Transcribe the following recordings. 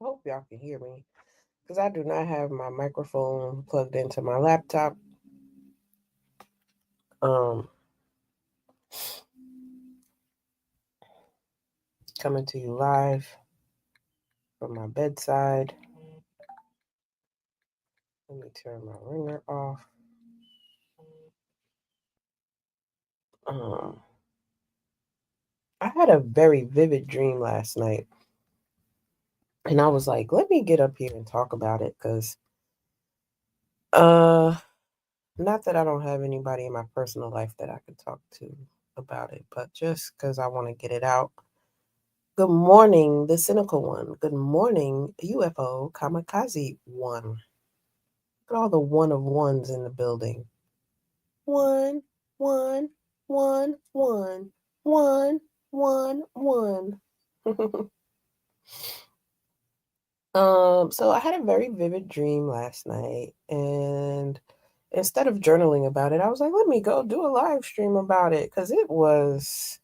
hope y'all can hear me because I do not have my microphone plugged into my laptop. Um, Coming to you live from my bedside. Let me turn my ringer off. Um, I had a very vivid dream last night, and I was like, let me get up here and talk about it because, uh, not that I don't have anybody in my personal life that I could talk to about it, but just because I want to get it out. Good morning, the cynical one. Good morning, UFO kamikaze one. Look at all the one of ones in the building. One, one, one, one, one, one, one. So I had a very vivid dream last night, and instead of journaling about it, I was like, let me go do a live stream about it because it was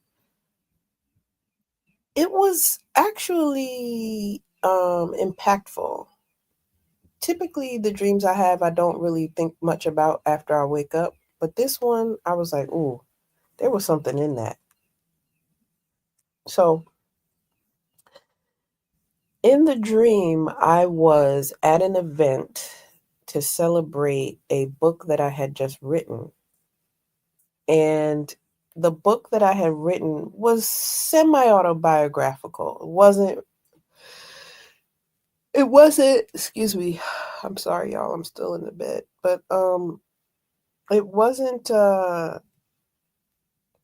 actually impactful. Typically, the dreams I have, I don't really think much about after I wake up, but this one, I was like, ooh, there was something in that. So in the dream, I was at an event to celebrate a book that I had just written. And the book that I had written was semi autobiographical. It wasn't, excuse me. I'm sorry y'all, I'm still in the bed. But it wasn't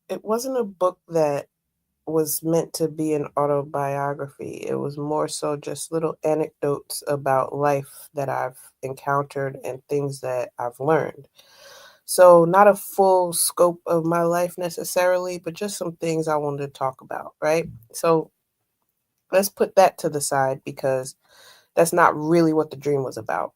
it wasn't a book that was meant to be an autobiography. It was more so just little anecdotes about life that I've encountered and things that I've learned. So, not a full scope of my life necessarily, but just some things I wanted to talk about, right? So, let's put that to the side because that's not really what the dream was about.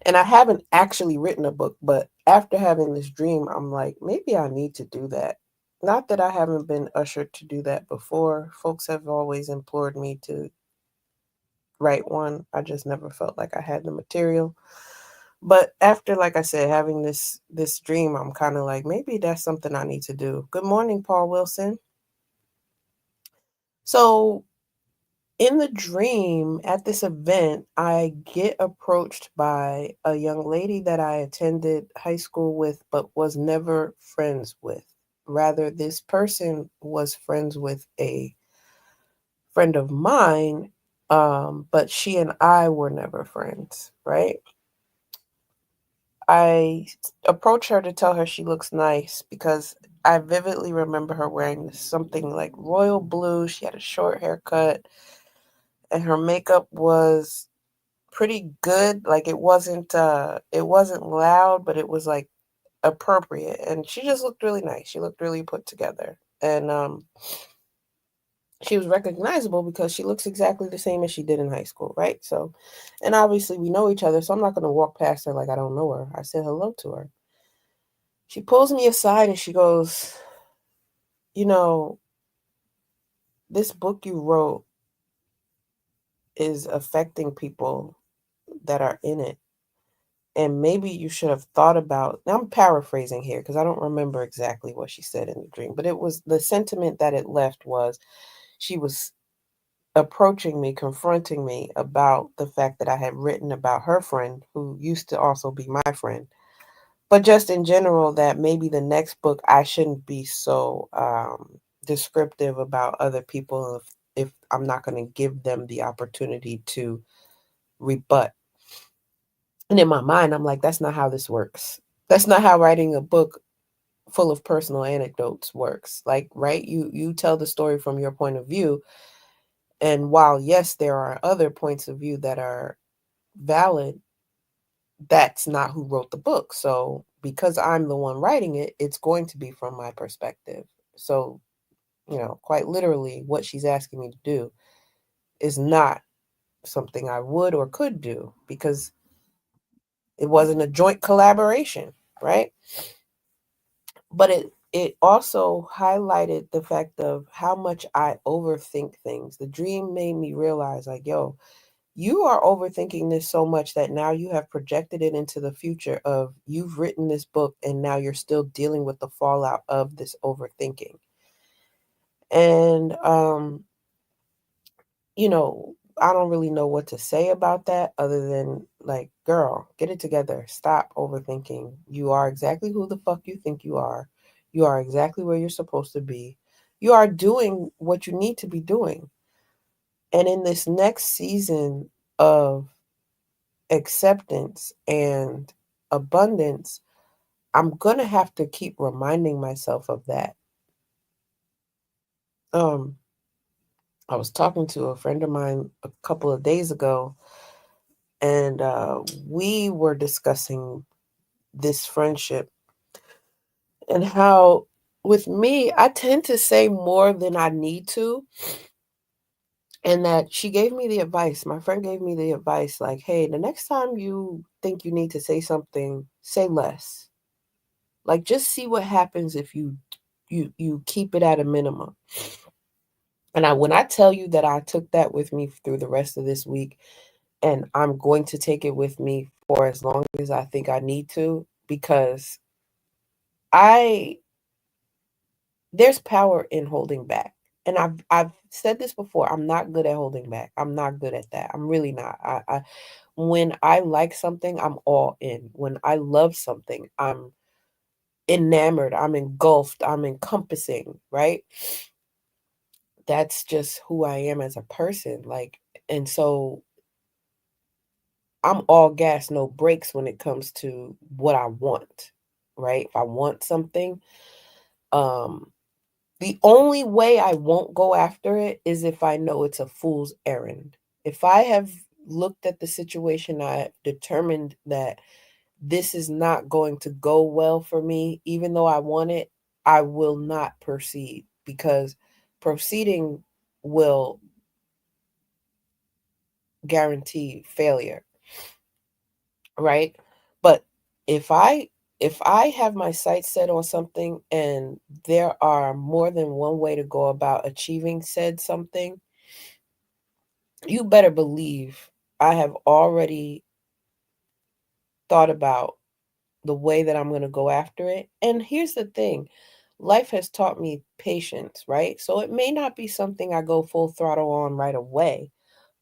And I haven't actually written a book, but after having this dream, I'm like, maybe I need to do that. Not that I haven't been ushered to do that before. Folks have always implored me to write one. I just never felt like I had the material. But after, like I said, having this dream, I'm kind of like, maybe that's something I need to do. Good morning, Paul Wilson. So in the dream at this event, I get approached by a young lady that I attended high school with, but was never friends with. Rather, this person was friends with a friend of mine, but she and I were never friends, right? I approach her to tell her she looks nice because I vividly remember her wearing something like royal blue. She had a short haircut and her makeup was pretty good. Like it wasn't loud, but it was like appropriate. And she just looked really nice. She looked really put together. And she was recognizable because she looks exactly the same as she did in high school, right? So, and obviously we know each other, so I'm not going to walk past her like I don't know her. I said hello to her. She pulls me aside and she goes, you know, this book you wrote is affecting people that are in it. And maybe you should have thought about, now I'm paraphrasing here because I don't remember exactly what she said in the dream, but it was the sentiment that it left was she was approaching me, confronting me about the fact that I had written about her friend who used to also be my friend. But just in general, that maybe the next book I shouldn't be so descriptive about other people if I'm not going to give them the opportunity to rebut. And in my mind, I'm like, that's not how this works. That's not how writing a book full of personal anecdotes works. Like, right? You tell the story from your point of view, and while yes, there are other points of view that are valid, that's not who wrote the book. So because I'm the one writing it, it's going to be from my perspective. So, quite literally, what she's asking me to do is not something I would or could do because it wasn't a joint collaboration, right? But it also highlighted the fact of how much I overthink things. The dream made me realize, like, yo, you are overthinking this so much that now you have projected it into the future of you've written this book and now you're still dealing with the fallout of this overthinking. And I don't really know what to say about that other than like, girl, get it together. Stop overthinking. You are exactly who the fuck you think you are. You are exactly where you're supposed to be. You are doing what you need to be doing. And in this next season of acceptance and abundance, I'm going to have to keep reminding myself of that. Um I was talking to a friend of mine a couple of days ago, and we were discussing this friendship and how, with me, I tend to say more than I need to. And that she gave me the advice. My friend gave me the advice like, hey, the next time you think you need to say something, say less. Like, just see what happens if you keep it at a minimum. And when I tell you that I took that with me through the rest of this week, and I'm going to take it with me for as long as I think I need to, because I there's power in holding back. And I've said this before. I'm not good at holding back. I'm not good at that. I'm really not. I when I like something, I'm all in. When I love something, I'm enamored, I'm engulfed, I'm encompassing, right? That's just who I am as a person. Like, and so I'm all gas, no brakes when it comes to what I want, right? If I want something, um, the only way I won't go after it is if I know it's a fool's errand. If I have looked at the situation, I have determined that this is not going to go well for me, even though I want it, I will not proceed, because proceeding will guarantee failure, right? But if I if I have my sights set on something and there are more than one way to go about achieving said something, you better believe I have already thought about the way that I'm going to go after it. And here's the thing, life has taught me patience, right? So it may not be something I go full throttle on right away,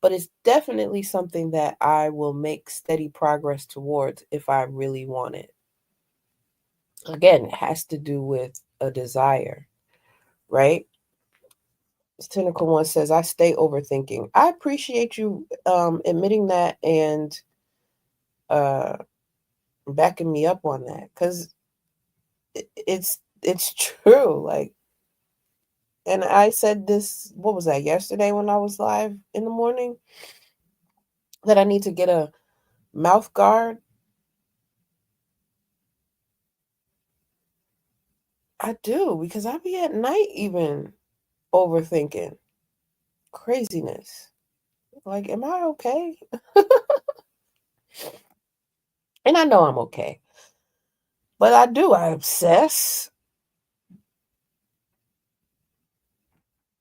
but it's definitely something that I will make steady progress towards if I really want it. Again, it has to do with a desire, right? Cynical One says, I stay overthinking. I appreciate you admitting that and uh, backing me up on that, because it's true. Like, and I said this, what was that, yesterday when I was live in the morning, that I need to get a mouth guard. I do, because I be at night even overthinking craziness. Like, am I okay? And I know I'm okay, but I do. I obsess,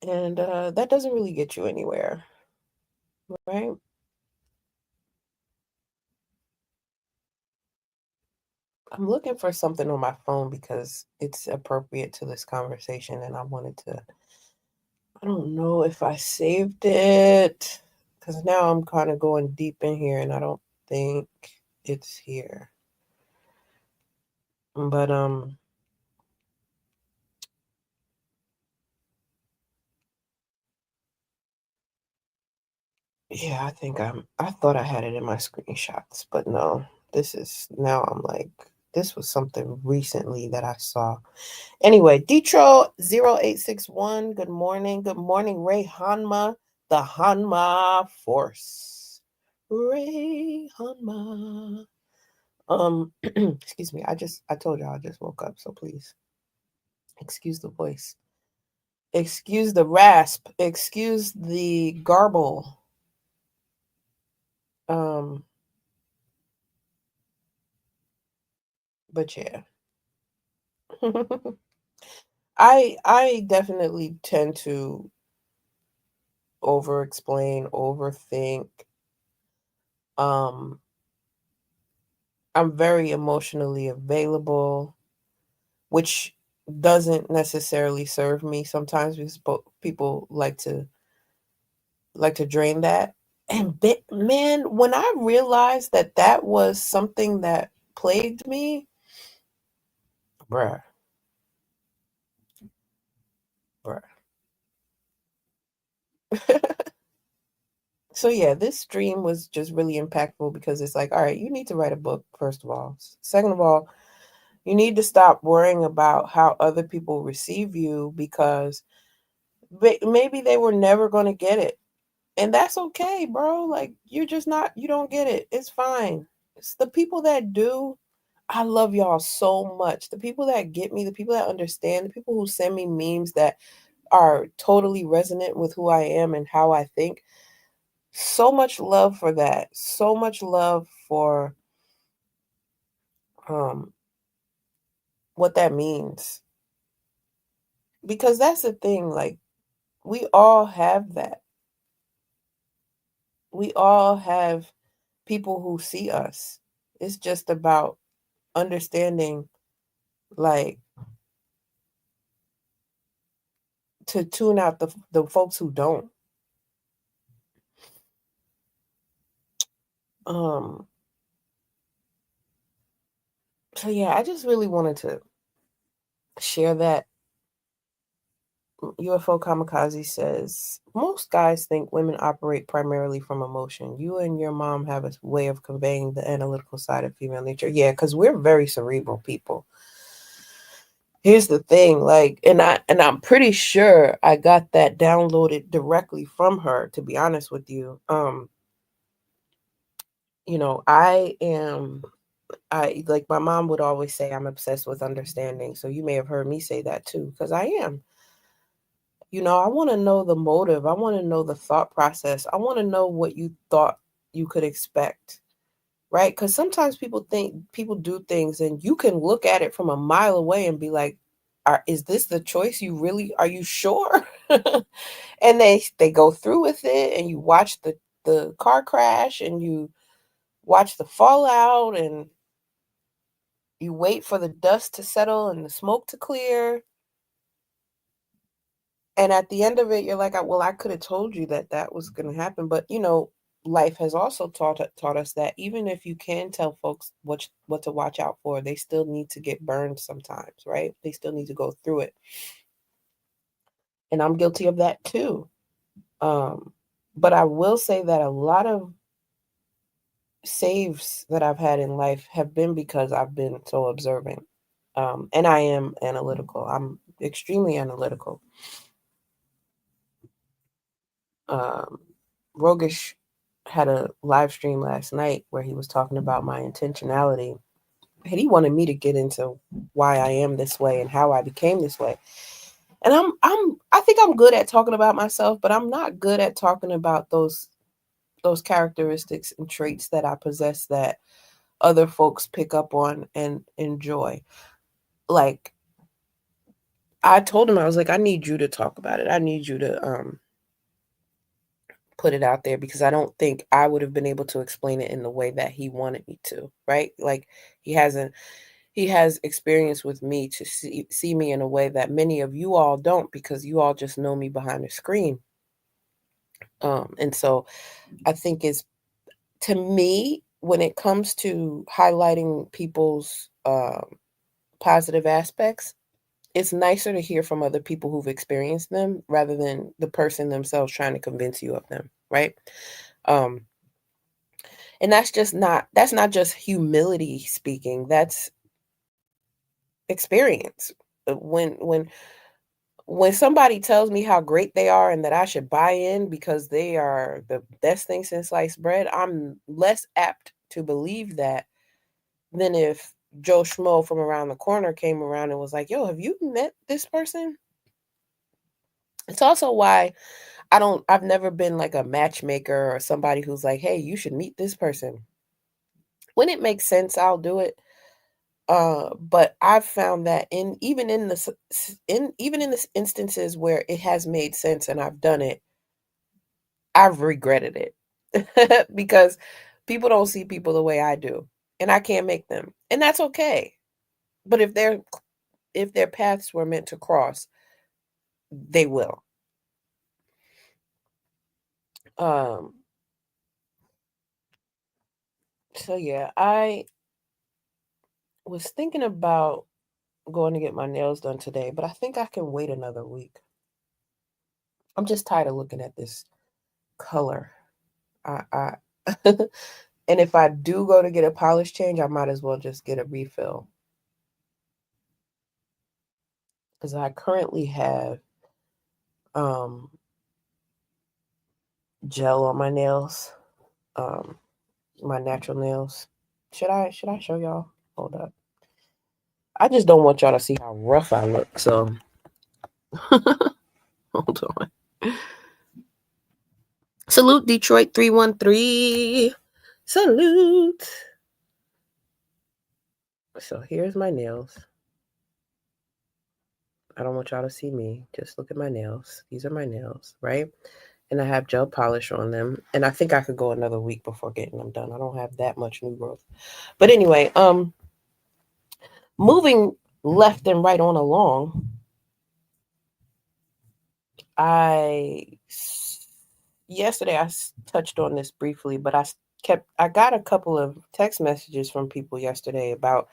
and that doesn't really get you anywhere, right? I'm looking for something on my phone because it's appropriate to this conversation, and I wanted to. I don't know if I saved it, because now I'm kind of going deep in here, and I don't think it's here. But yeah, I thought I had it in my screenshots, but no. This is now I'm like, this was something recently that I saw. Anyway, Detro0861, good morning. Good morning, Ray Hanma, the Hanma Force. Ray Hanma. Excuse me. I told y'all I just woke up, so please excuse the voice. Excuse the rasp. Excuse the garble. Um, but yeah. I definitely tend to over explain, overthink. Um, I'm very emotionally available, which doesn't necessarily serve me sometimes because people like to drain that. And man, when I realized that that was something that plagued me, bruh, bruh. So yeah, this stream was just really impactful because it's like, all right, you need to write a book, first of all. Second of all, you need to stop worrying about how other people receive you because maybe they were never going to get it. And that's okay, bro. Like, you're just not, you don't get it. It's fine. It's the people that do. I love y'all so much. The people that get me, the people that understand, the people who send me memes that are totally resonant with who I am and how I think. So much love for that. So much love for um what that means. Because that's the thing, like we all have that. We all have people who see us. It's just about understanding, like, to tune out the folks who don't. Um, so yeah, I just really wanted to share that. UFO Kamikaze says most guys think women operate primarily from emotion. You and your mom have a way of conveying the analytical side of female nature. Yeah, because we're very cerebral people. Here's the thing, like, and I'm pretty sure I got that downloaded directly from her, to be honest with you. I like my mom would always say I'm obsessed with understanding. So you may have heard me say that too, because I am. I want to know the motive. I want to know the thought process. I want to know what you thought you could expect, right? Because sometimes people do things and you can look at it from a mile away and be like, is this the choice you really, are you sure? And they go through with it and you watch the car crash and you watch the fallout and you wait for the dust to settle and the smoke to clear. And at the end of it, you're like, well, I could have told you that that was going to happen. But, life has also taught us that even if you can tell folks what to watch out for, they still need to get burned sometimes, right? They still need to go through it. And I'm guilty of that too. But I will say that a lot of saves that I've had in life have been because I've been so observant. And I am analytical. I'm extremely analytical. um, Rogish had a live stream last night where he was talking about my intentionality. And he wanted me to get into why I am this way and how I became this way. And I think I'm good at talking about myself, but I'm not good at talking about those characteristics and traits that I possess that other folks pick up on and enjoy. Like, I told him, I was like, I need you to talk about it. I need you to put it out there because I don't think I would have been able to explain it in the way that he wanted me to, right? Like, he has experience with me to see me in a way that many of you all don't because you all just know me behind the screen. And so I think is to me when it comes to highlighting people's positive aspects, it's nicer to hear from other people who've experienced them rather than the person themselves trying to convince you of them, right? Um, And that's not just humility speaking, that's experience. When somebody tells me how great they are and that I should buy in because they are the best thing since sliced bread, I'm less apt to believe that than if Joe Schmo from around the corner came around and was like, "Yo, have you met this person?" It's also why I've never been like a matchmaker or somebody who's like, "Hey, you should meet this person." When it makes sense, I'll do it. But I've found that even in the instances where it has made sense and I've done it, I've regretted it because people don't see people the way I do, and I can't make them, and that's okay. But if their paths were meant to cross, they will. Um, so yeah, I was thinking about going to get my nails done today, but I think I can wait another week. I'm just tired of looking at this color. I and if I do go to get a polish change, I might as well just get a refill because I currently have um gel on my nails, um my natural nails. Should I show y'all? Hold up. I just don't want y'all to see how rough I look, so hold on. Salute Detroit 313. Salute. So here's my nails. I don't want y'all to see me. Just look at my nails. These are my nails, right? And I have gel polish on them. And I think I could go another week before getting them done. I don't have that much new growth. But anyway, moving left and right on along, I yesterday touched on this briefly, but I got a couple of text messages from people yesterday about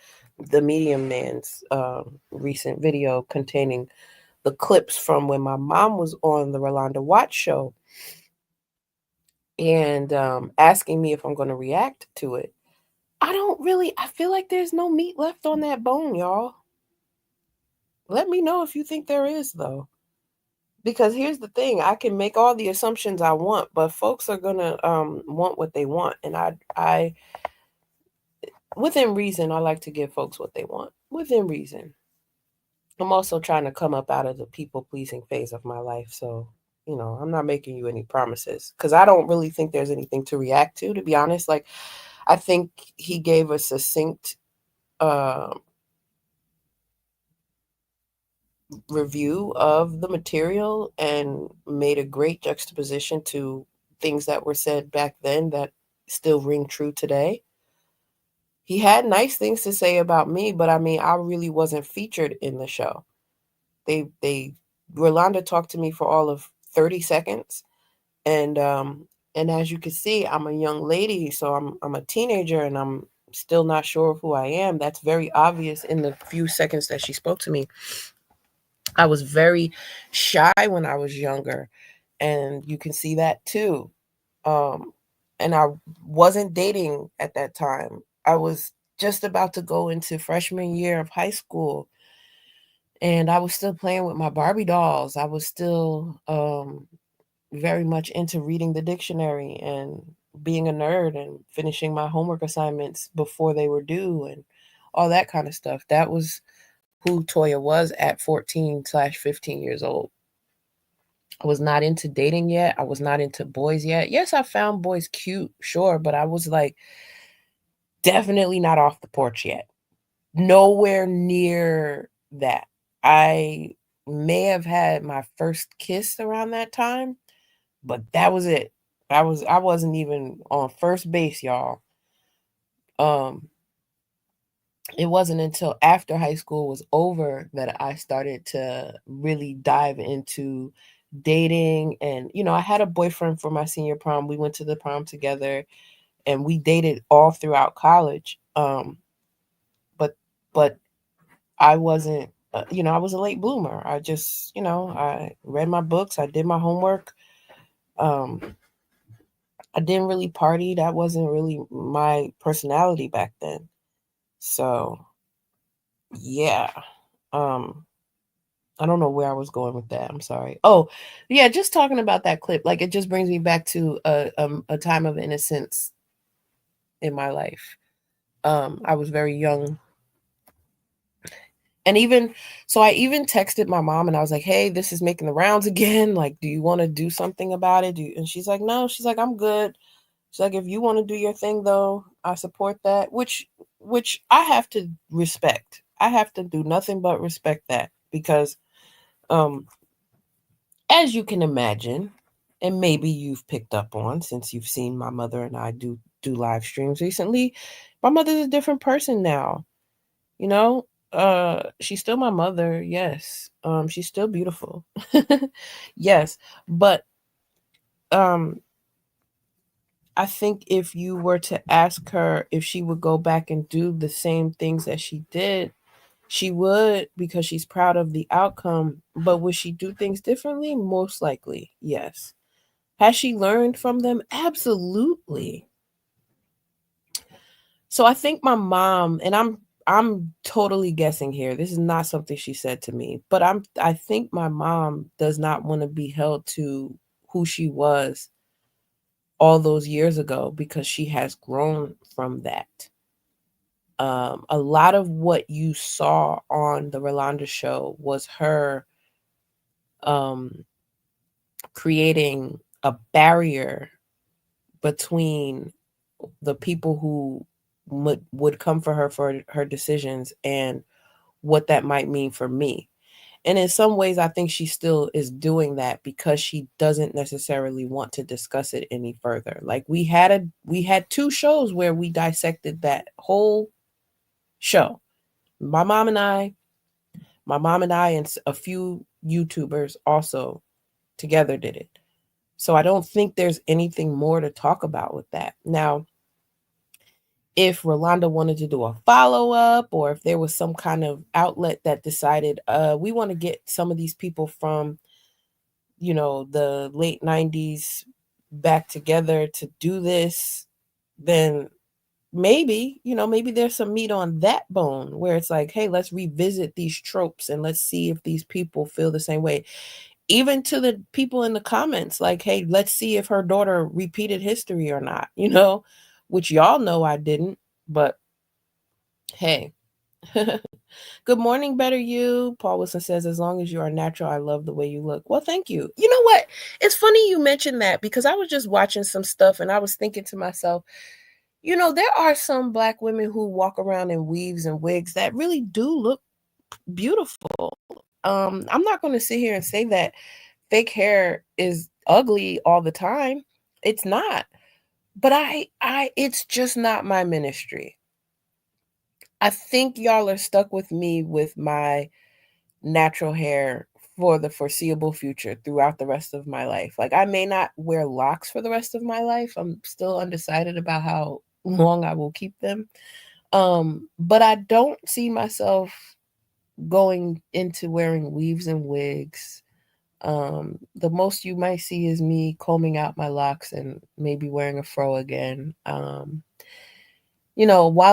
the Medium Man's recent video containing the clips from when my mom was on the Rolanda Watts show and asking me if I'm going to react to it. I feel like there's no meat left on that bone, y'all. Let me know if you think there is, though. Because here's the thing, I can make all the assumptions I want, but folks are gonna want what they want. And I within reason, I like to give folks what they want. Within reason. I'm also trying to come up out of the people pleasing phase of my life. So, I'm not making you any promises. Because I don't really think there's anything to react to be honest. Like I think he gave a succinct uh review of the material and made a great juxtaposition to things that were said back then that still ring true today. He had nice things to say about me, but I mean, I really wasn't featured in the show. They Rolanda talked to me for all of 30 seconds, and as you can see, I'm a young lady, so I'm a teenager and I'm still not sure of who I am. That's very obvious in the few seconds that she spoke to me. I was very shy when I was younger, and you can see that too. Um, and I wasn't dating at that time. I was just about to go into freshman year of high school, and I was still playing with my Barbie dolls. I was still very much into reading the dictionary and being a nerd and finishing my homework assignments before they were due and all that kind of stuff. That was who Toya was at 14/15 years old. I was not into dating yet. I was not into boys yet. Yes, I found boys cute, sure, but I was like definitely not off the porch yet. Nowhere near that. I may have had my first kiss around that time, but that was it. I wasn't even on first base, y'all. Um it wasn't until after high school was over that I started to really dive into dating. And I had a boyfriend for my senior prom. We went to the prom together and we dated all throughout college. But but I wasn't I was a late bloomer. I just, I read my books, I did my homework. um I didn't really party. That wasn't really my personality back then. So yeah. um I don't know where I was going with that. I'm sorry. Oh, yeah, just talking about that clip, like it just brings me back to a time of innocence in my life. I was very young, and I even texted my mom, and I was like, "Hey, this is making the rounds again. Like, do you want to do something about it?" And she's like, "No." She's like, "I'm good." She's like, "If you want to do your thing, though, I support that." Which which I have to respect. I have to do nothing but respect that because, um, as you can imagine, and maybe you've picked up on since you've seen my mother and I do live streams recently, my mother's a different person now. You know, she's still my mother, yes. She's still beautiful. Yes, but um I think if you were to ask her if she would go back and do the same things that she did, she would because she's proud of the outcome. But would she do things differently? Most likely, yes. Has she learned from them? Absolutely. So I think my mom, and I'm totally guessing here. This is not something she said to me, but I think my mom does not want to be held to who she was all those years ago because she has grown from that. A lot of what you saw on the Rolanda show was her um, creating a barrier between the people who would come for her decisions and what that might mean for me. And in some ways, I think she still is doing that because she doesn't necessarily want to discuss it any further. Like we had two shows where we dissected that whole show. My mom and I, my mom and I, and a few YouTubers also together did it. So I don't think there's anything more to talk about with that. Now, if Rolanda wanted to do a follow up or if there was some kind of outlet that decided, we want to get some of these people from, the late 90s back together to do this, then maybe there's some meat on that bone where it's like, hey, let's revisit these tropes and let's see if these people feel the same way. Even to the people in the comments, like, hey, let's see if her daughter repeated history or not, which y'all know I didn't, but hey. Good morning, better you. Paul Wilson says, as long as you are natural, I love the way you look. Well, thank you. You know what? It's funny you mentioned that because I was just watching some stuff and I was thinking to myself, there are some Black women who walk around in weaves and wigs that really do look beautiful. I'm not going to sit here and say that fake hair is ugly all the time. It's not. But it's just not my ministry. I think y'all are stuck with me with my natural hair for the foreseeable future throughout the rest of my life. Like I may not wear locks for the rest of my life. I'm still undecided about how long I will keep them. But I don't see myself going into wearing weaves and wigs. The most you might see is me combing out my locks and maybe wearing a fro again. While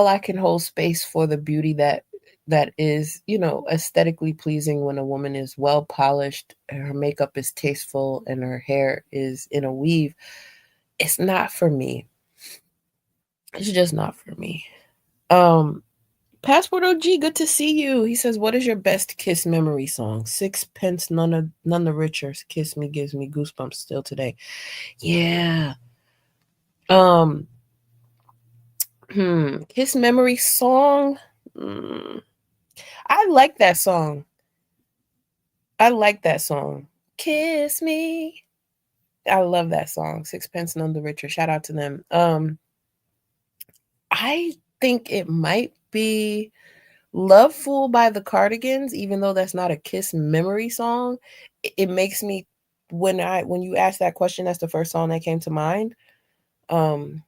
I can hold space for the beauty that is, aesthetically pleasing when a woman is well polished, her makeup is tasteful, and her hair is in a weave, it's not for me. It's just not for me. Passport OG, good to see you. He says, "What is your best Kiss memory song?" Sixpence, none the richer. Kiss me gives me goosebumps still today. Yeah. Um. Kiss memory song. I like that song. I like that song. Kiss me. I love that song. Sixpence None the Richer. Shout out to them. I think it might be Love Fool by the Cardigans, even though that's not a Kiss memory song. It makes me when you ask that question, that's the first song that came to mind. Um,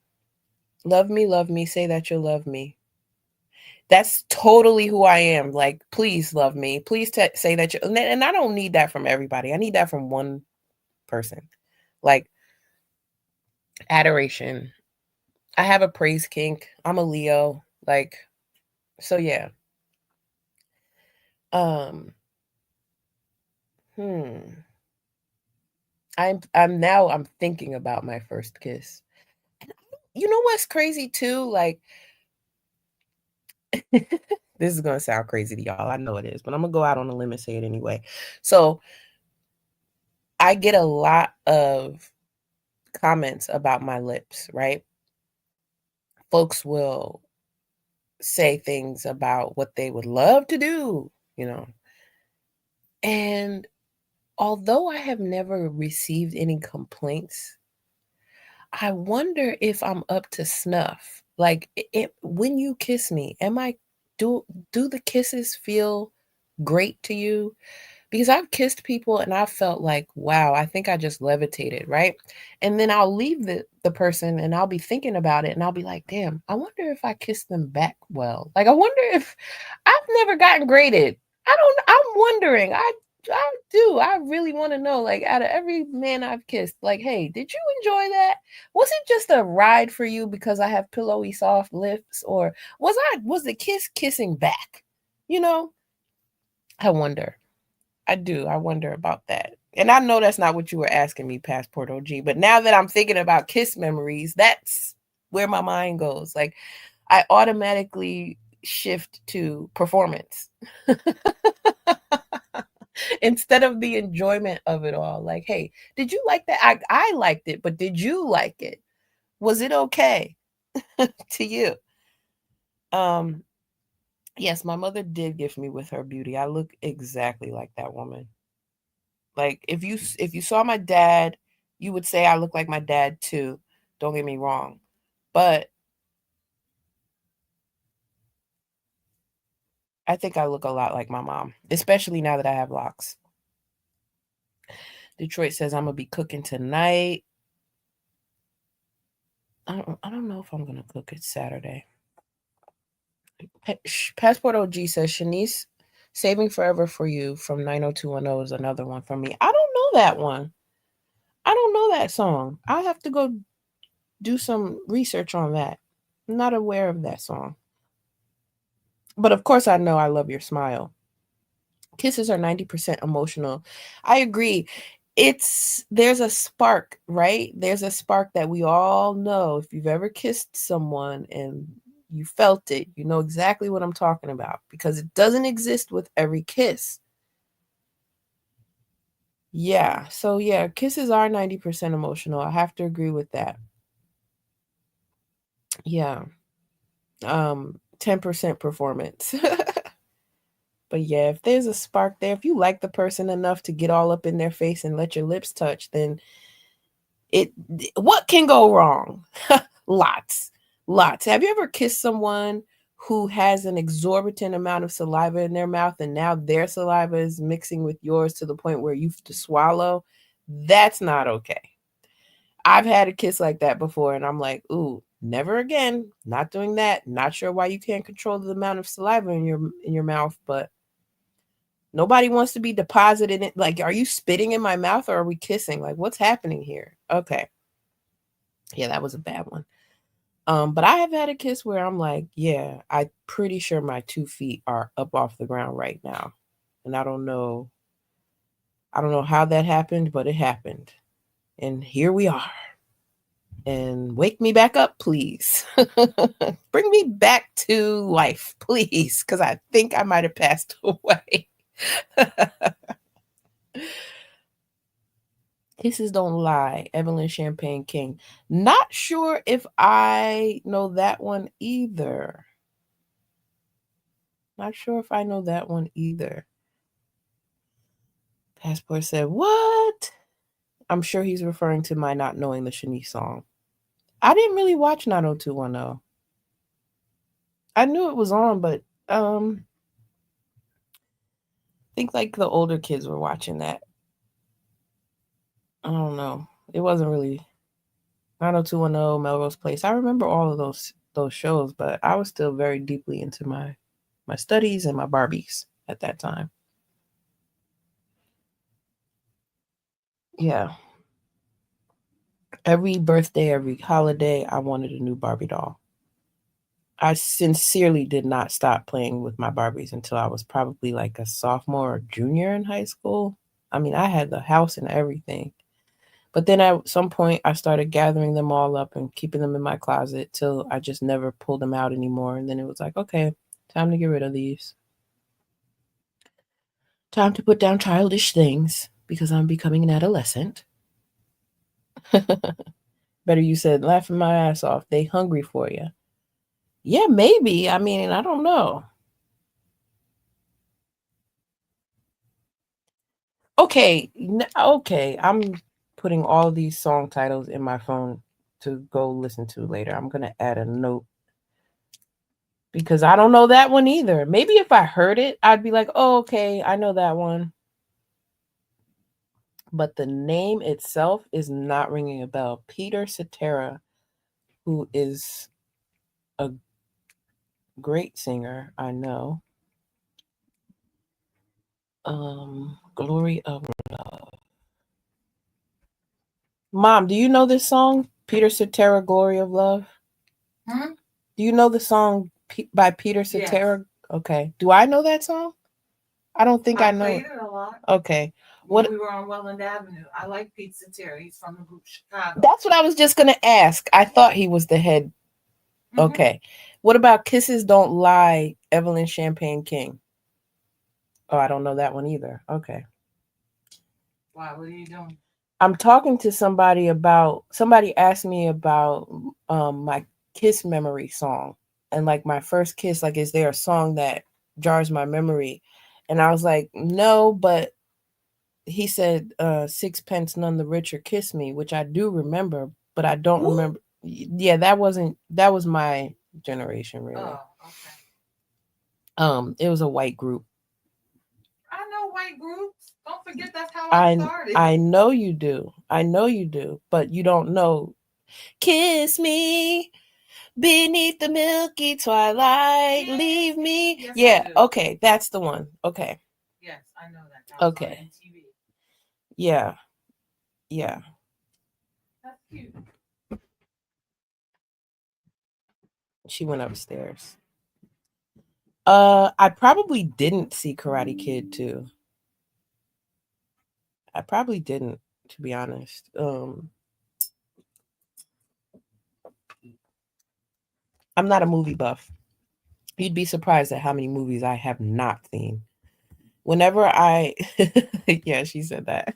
love me, say that you'll love me. That's totally who I am. Like, please love me. Please say that you. And I don't need that from everybody. I need that from one person. Like adoration. I have a praise kink. I'm a Leo. Like, so yeah. Um, hmm. I'm thinking about my first kiss. And you know what's crazy too? Like this is gonna sound crazy to y'all. I know it is, but I'm gonna go out on a limb and say it anyway. So I get a lot of comments about my lips, right? Folks will say things about what they would love to do, you know. And although I have never received any complaints, I wonder if I'm up to snuff. Like when you kiss me, am I do do the kisses feel great to you? Because I've kissed people and I felt like, wow, I think I just levitated, right? And then I'll leave the person and I'll be thinking about it and I'll be like, damn, I wonder if I kissed them back well. Like I wonder if I've never gotten graded. I'm wondering. I do. I really want to know, like, out of every man I've kissed, like, hey, did you enjoy that? Was it just a ride for you because I have pillowy soft lips? Or was the kiss kissing back? You know? I wonder. I do. I wonder about that. And I know that's not what you were asking me, Passport OG, but now that I'm thinking about kiss memories, that's where my mind goes. Like I automatically shift to performance instead of the enjoyment of it all. Like, hey, did you like that? I liked it, but did you like it? Was it okay to you? Um, yes, my mother did gift me with her beauty. I look exactly like that woman. Like if you saw my dad, you would say I look like my dad too. Don't get me wrong. But I think I look a lot like my mom, especially now that I have locks. Detroit says I'm gonna be cooking tonight. I don't know if I'm gonna cook it Saturday. Passport OG says Shanice Saving Forever for You from 90210 is another one for me. I don't know that one. I don't know that song. I'll have to go do some research on that. I'm not aware of that song. But of course, I know I Love Your Smile. Kisses are 90% emotional. I agree. There's a spark, right? There's a spark that we all know. If you've ever kissed someone and you felt it, you know exactly what I'm talking about because it doesn't exist with every kiss. Yeah. So, yeah, kisses are 90% emotional. I have to agree with that. Yeah. 10% performance. But yeah, if there's a spark there, if you like the person enough to get all up in their face and let your lips touch, then it what can go wrong? Lots. Lots. Have you ever kissed someone who has an exorbitant amount of saliva in their mouth and now their saliva is mixing with yours to the point where you have to swallow? That's not okay. I've had a kiss like that before and I'm like, "Ooh, never again. Not doing that. Not sure why you can't control the amount of saliva in your mouth, but nobody wants to be deposited in. Like, are you spitting in my mouth or are we kissing? Like, what's happening here?" Okay. Yeah, that was a bad one. But I have had a kiss where I'm like, yeah, I'm pretty sure my 2 feet are up off the ground right now. And I don't know how that happened, but it happened. And here we are. And wake me back up, please. Bring me back to life, please, because I think I might have passed away. Kisses Don't Lie, Evelyn Champagne King. Not sure if I know that one either. Not sure if I know that one either. Passport said, "What?" I'm sure he's referring to my not knowing the Shanice song. I didn't really watch 90210. I knew it was on, but I think like the older kids were watching that. I don't know. It wasn't really 90210, Melrose Place. I remember all of those shows, but I was still very deeply into my studies and my Barbies at that time. Yeah. Every birthday, every holiday, I wanted a new Barbie doll. I sincerely did not stop playing with my Barbies until I was probably like a sophomore or junior in high school. I mean, I had the house and everything. But then at some point, I started gathering them all up and keeping them in my closet till I just never pulled them out anymore. And then it was like, okay, time to get rid of these. Time to put down childish things because I'm becoming an adolescent. Better you said, laughing my ass off. They hungry for you. Yeah, maybe. I mean, I don't know. Okay, okay. I'm putting all these song titles in my phone to go listen to later. I'm gonna add a note because I don't know that one either. Maybe if I heard it, I'd be like, "Oh, okay, I know that one." But the name itself is not ringing a bell. Peter Cetera, who is a great singer, I know. Glory of Love. Mom, do you know this song? Peter Cetera, Glory of Love? Hmm? Do you know the song by Peter Yes. Cetera? Okay. Do I know that song? I don't think I I know played it. it a lot Okay. when What we were on Welland Avenue. I like Pete Cetera. He's from the group Chicago. That's what I was just going to ask. I thought he was the head. Hmm. Okay. What about Kisses Don't Lie, Evelyn Champagne King? Oh, I don't know that one either. Okay. Why? What are you doing? I'm talking to somebody asked me about my kiss memory song, and like my first kiss, like is there a song that jars my memory? And I was like, no, but he said sixpence none the richer kiss me, which I do remember, but I don't Who? remember. Yeah, that was my generation really. Oh, okay. It was a white group. I know white groups. Don't forget that's how I I started. I know you do. I know you do, but you don't know Kiss Me beneath the milky twilight, leave me. Yes, I Yeah, do. okay, that's the one. Okay. Yes, I know that. That was on Okay. MTV. Yeah. Yeah. That's cute. She went upstairs. I probably didn't see Karate Kid too. I probably didn't, to be honest. I'm not a movie buff. You'd be surprised at how many movies I have not seen. Whenever I yeah, she said that.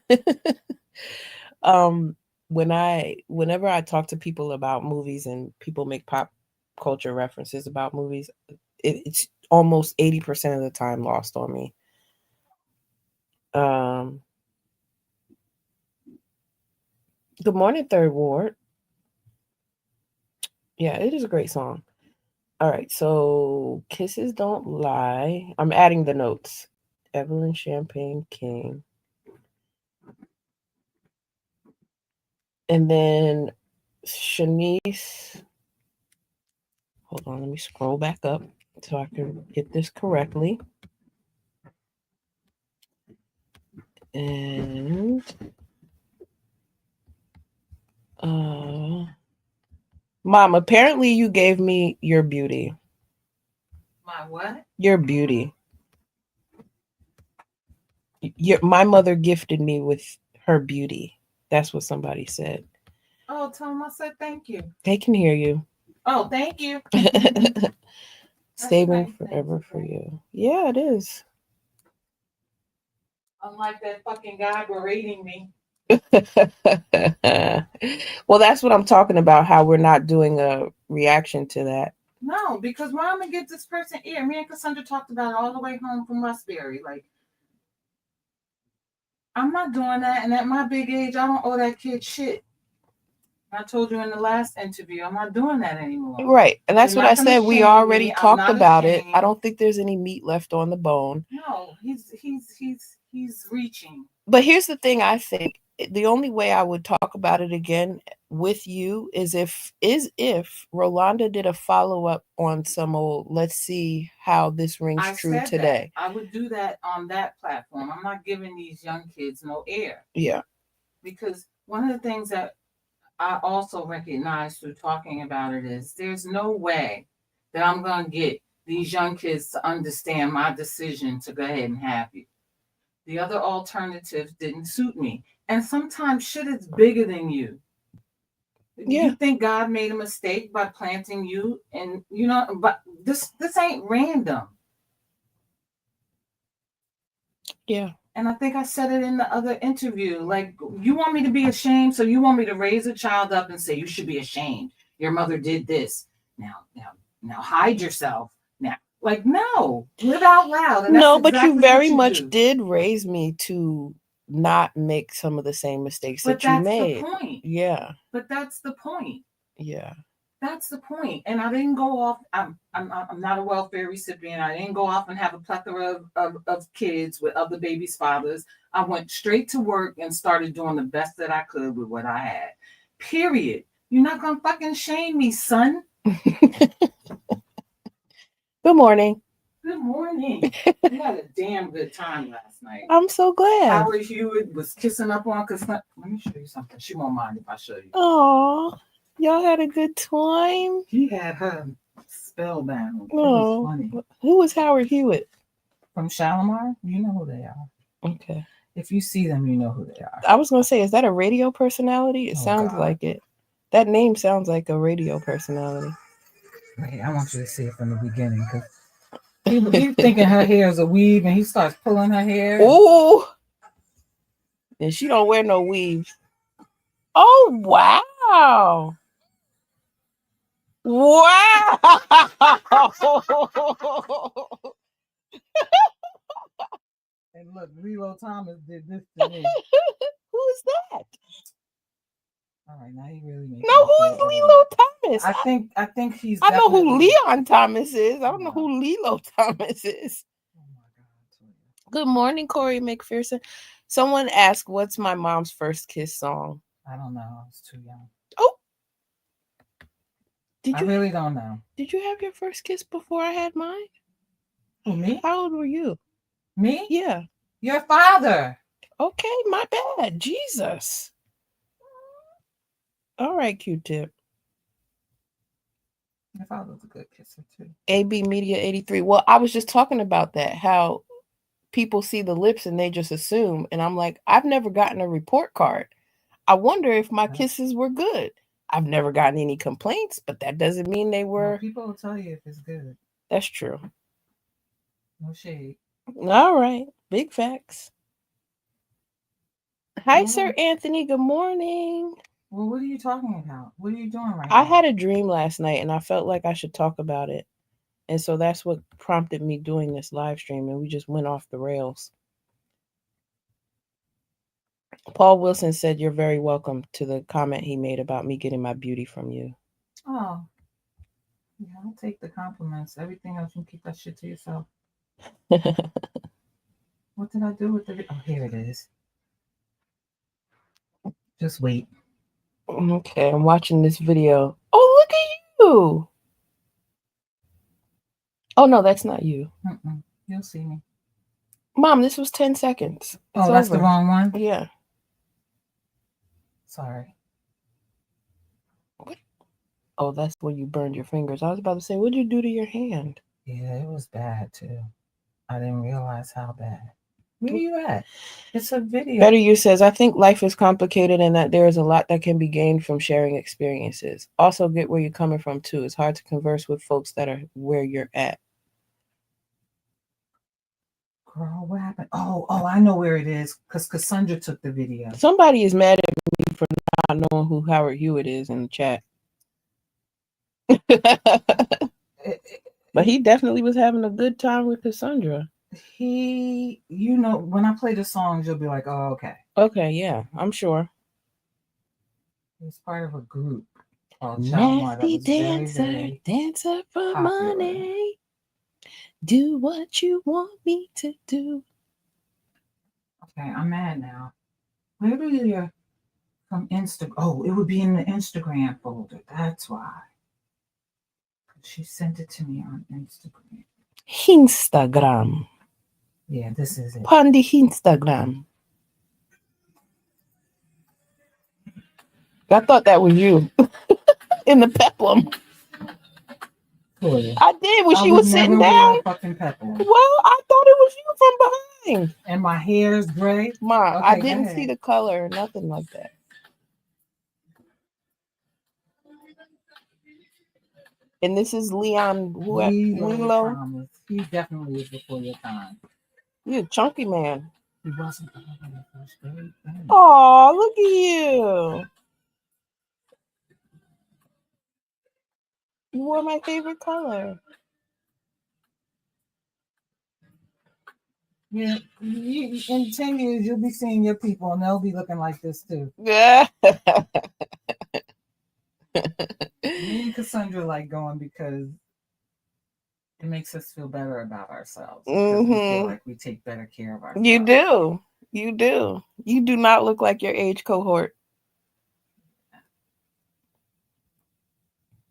um whenever I talk to people about movies and people make pop culture references about movies, it's almost 80% of the time lost on me. Um Good Morning Third Ward. Yeah, it is a great song. All right, so Kisses Don't Lie. I'm adding the notes. Evelyn Champagne King. And then Shanice. Hold on, let me scroll back up so I can get this correctly. And uh Mom, apparently you gave me your beauty. My what? Your beauty. My mother gifted me with her beauty. That's what somebody said. Oh, tell him I said thank you. They can hear you. Oh, thank you. That's a Saving nice thing to forever for say. you. Yeah, it is. Unlike that fucking guy berating me. Well, that's what I'm talking about. How we're not doing a reaction to that. No, because mom gonna get this person ear. Me and Cassandra talked about it all the way home from Westbury. Like, I'm not doing that. And at my big age, I don't owe that kid shit. I told you in the last interview, I'm not doing that anymore. Right. And They're that's what I not gonna said. We shame already me. I'm talked not about it. I ashamed. don't think there's any meat left on the bone. No, he's reaching. But here's the thing I think the only way I would talk about it again with you is if Rolanda did a follow up on some old let's see how this rings I true said that. today. I would do that on that platform. I'm not giving these young kids no air. Yeah. Because one of the things that I also recognize through talking about it is there's no way that I'm going to get these young kids to understand my decision to go ahead and have you. The other alternatives didn't suit me. And sometimes shit is bigger than you. Yeah. You think God made a mistake by planting you, and you know, but this ain't random. Yeah. And I think I said it in the other interview. Like, you want me to be ashamed, so you want me to raise a child up and say you should be ashamed. Your mother did this. Now, Now hide yourself. Now, like, no, live out loud. And No, that's but you exactly very what you much do. did raise me to not make some of the same mistakes But that you that's the made. point. Yeah. But that's the point. Yeah. That's the point. And I didn't go off. I'm not a welfare recipient. I didn't go off and have a plethora of kids with other babies' fathers. I went straight to work and started doing the best that I could with what I had. Period. You're not gonna fucking shame me, son. Good morning. Good morning. We had a damn good time last night. I'm so glad. Howard Hewitt was kissing up on Let me show you something. She won't mind if I show you. Oh, y'all had a good time. He had her spellbound. Oh, it was funny. Who was Howard Hewitt? From Shalimar? You know who they are. Okay. If you see them, you know who they are. I was going to say, is that a radio personality? It sounds God. like it. That name sounds like a radio personality. Wait, I want you to see it from the beginning because he's thinking her hair is a weave and he starts pulling her hair. Ooh. And she don't wear no weave. Oh, wow. Wow. And look, Lilo Thomas did this to me. Who is that? All right, now he really makes No, who is Lilo Thomas? I think he's. I know who Leon Thomas is. I don't know who Lilo Thomas is. Oh my God. Good morning, Corey McPherson. Someone asked, what's my mom's first kiss song? I don't know. I was too young. Oh. I really don't know. Did you have your first kiss before I had mine? Who, me? How old were you? Me? Yeah. Your father. Okay, my bad. Jesus. All right, Q-Tip. Your father was a good kisser too. AB Media 83. Well, I was just talking about that, how people see the lips and they just assume. And I'm like, I've never gotten a report card. I wonder if my kisses were good. I've never gotten any complaints, but that doesn't mean they were. Well, people will tell you if it's good. That's true. No shade. All right. Big facts. Hi, Sir Anthony. Good morning. Well, what are you talking about? What are you doing right now? I now? had a dream last night and I felt like I should talk about it. And so that's what prompted me doing this live stream. And we just went off the rails. Paul Wilson said, you're very welcome, to the comment he made about me getting my beauty from you. Oh. Yeah, I'll take the compliments. Everything else, you can keep that shit to yourself. What did I do with the... Oh, here it is. Just wait. Okay, I'm watching this video. Oh, look at you. Oh, no, that's not you. You'll see me. Mom, this was 10 seconds. It's that's over. The wrong one? Yeah. Sorry. What? Oh, that's where you burned your fingers. I was about to say, what did you do to your hand? Yeah, it was bad, too. I didn't realize how bad. Where are you at? It's a video. Better You says, I think life is complicated and that there is a lot that can be gained from sharing experiences. Also, get where you're coming from, too. It's hard to converse with folks that are where you're at. Girl, what happened? Oh, I know where it is, because Cassandra took the video. Somebody is mad at me for not knowing who Howard Hewitt is in the chat. But he definitely was having a good time with Cassandra. He, you know, when I play the songs, you'll be like, oh, okay. Okay, yeah, I'm sure. He's part of a group called Nasty Dancer, Dancer for popular. Money. Do what you want me to do. Okay, I'm mad now. Where do you from Instagram? Oh, it would be in the Instagram folder. That's why. She sent it to me on Instagram. Instagram. Yeah, this is it. On the Instagram. I thought that was you in the peplum. I did when she was sitting down. Well, I thought it was you from behind. And my hair is gray. Mom, okay, I didn't see the color or nothing like that. And this is Leon Lilo. He definitely is before your time. You're a chunky man. He wasn't the first grade. Oh, look at you. wore my favorite color. Yeah, in 10 years you'll be seeing your people and they'll be looking like this too. Yeah. Me and Cassandra like going because it makes us feel better about ourselves because we feel Mm-hmm. like we take better care of You ourselves. do. You do. You do not look like your age cohort.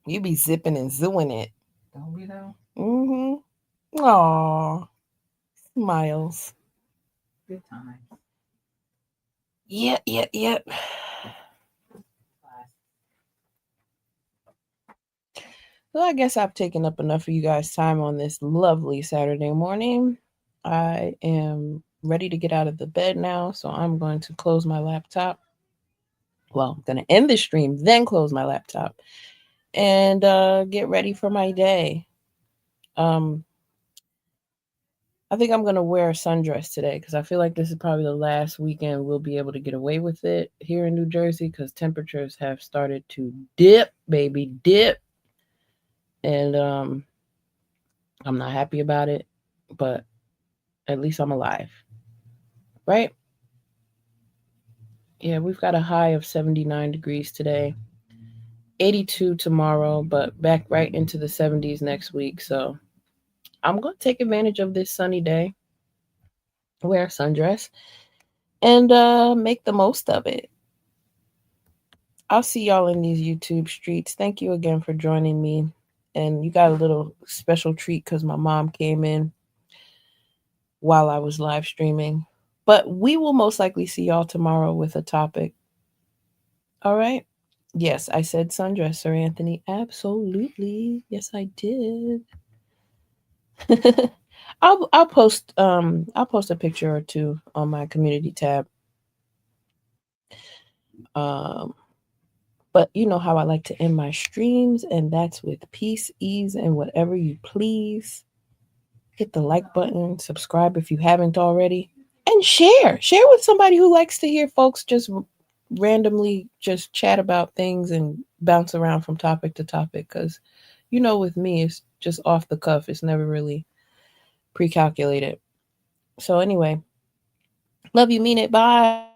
You be zipping and zooing it. Don't we though? Mm-hmm. Aw. Smiles. Good times. Yep, yep, yep. Well, I guess I've taken up enough of you guys' time on this lovely Saturday morning. I am ready to get out of the bed now, so I'm going to close my laptop. Well, I'm going to end the stream, then close my laptop and get ready for my day. Um, I think I'm going to wear a sundress today because I feel like this is probably the last weekend we'll be able to get away with it here in New Jersey because temperatures have started to dip, baby, dip. And I'm not happy about it, but at least I'm alive, right? Yeah, we've got a high of 79 degrees today, 82 tomorrow, but back right into the 70s next week. So I'm going to take advantage of this sunny day, wear a sundress, and make the most of it. I'll see y'all in these YouTube streets. Thank you again for joining me. And you got a little special treat because my mom came in while I was live streaming. But we will most likely see y'all tomorrow with a topic. All right. Yes, I said sundress, Sir Anthony. Absolutely. Yes, I did. I'll post a picture or two on my community tab. Um but you know how I like to end my streams, and that's with peace, ease, and whatever you please. Hit the like button, subscribe if you haven't already, and share. Share with somebody who likes to hear folks just randomly just chat about things and bounce around from topic to topic. Because, you know, with me, it's just off the cuff, it's never really pre calculated. So, anyway, love you, mean it. Bye.